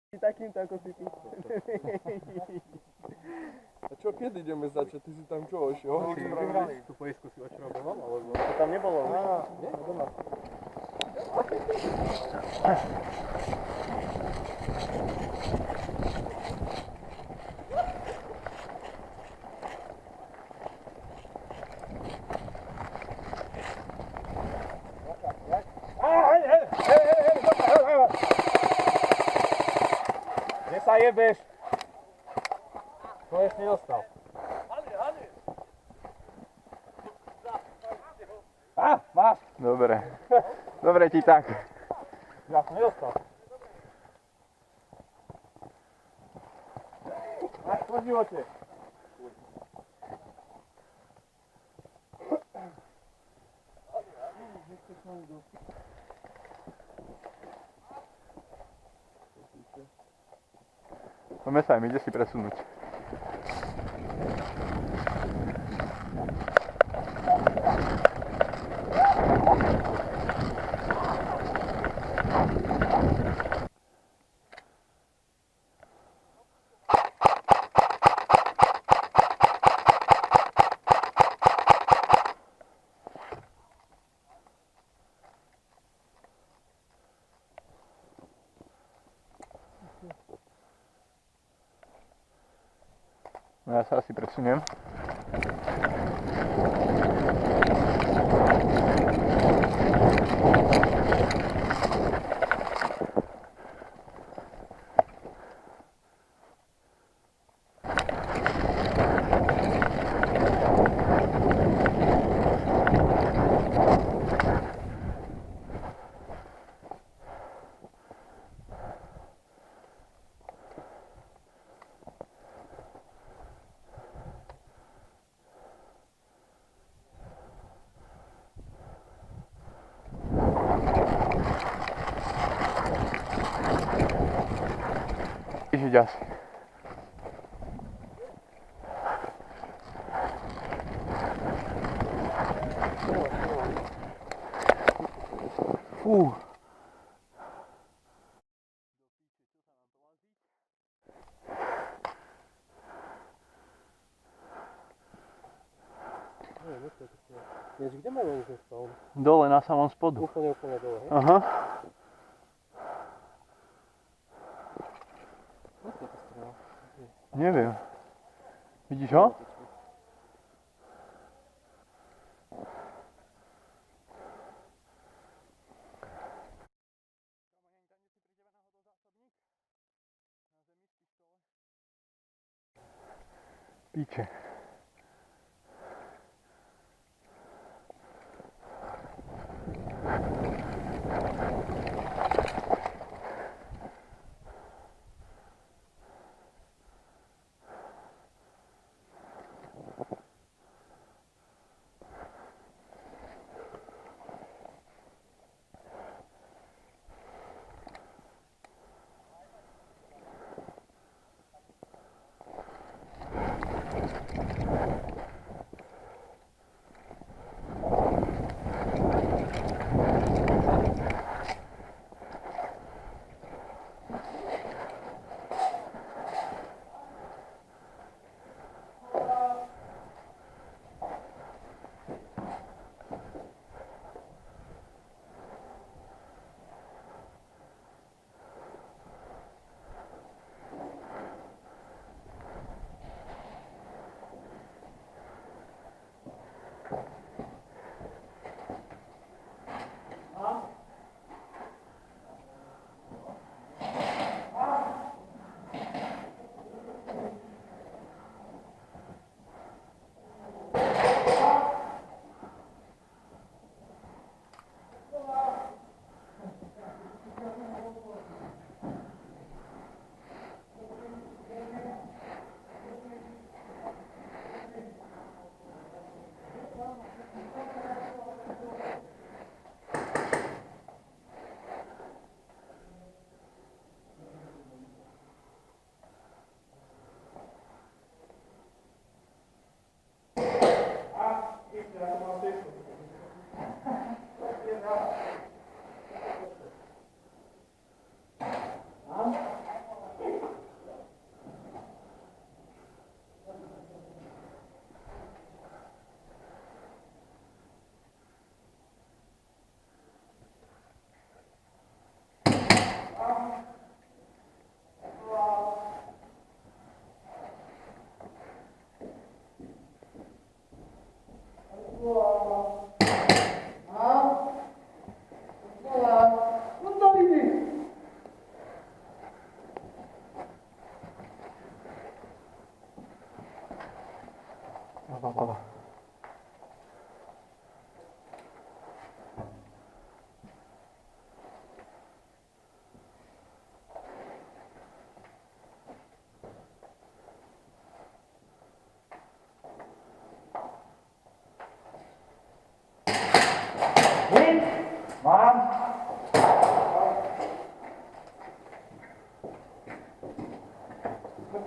Takýmto ako si ty. A čo, kedy ideme začať? Ty si tam čo, ešte ohník spravili? Tú poisku si odšroboval, alebo to tam nebolo? Nie? Doma. Kde sa jebeš? To ešte nedostal. Máš? Dobre. Dobre ti tak. Ja som nedostal. Máš po živote. Poďme sa, ide si presunúť. No ja sa asi presuniem. Žiť asi. Fú. Kde majú už spal? Dole na samom spodu. Úplne dole, hej? Aha. Neviem. Vidíš ho? Píče.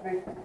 mŕtvy.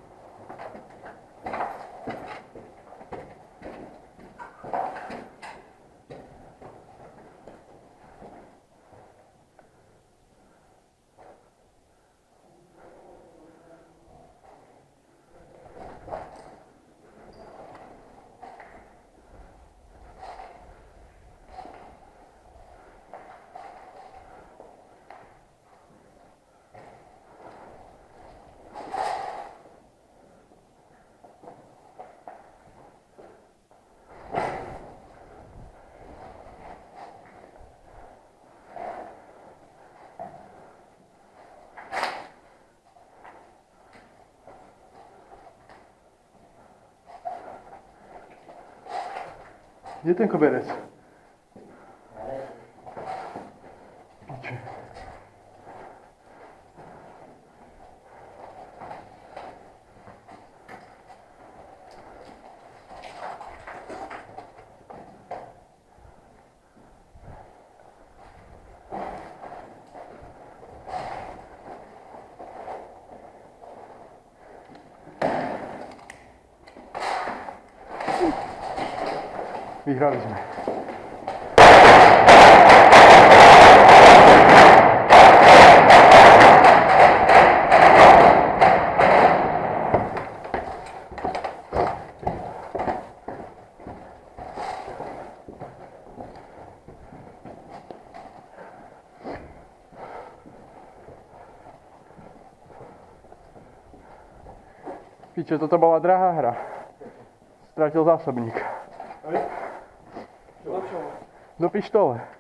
Kde ten koberec? Piče. Vyhrali sme. Piče, toto bola drahá hra. Stratil zásobník. Do čoho? Do pištole.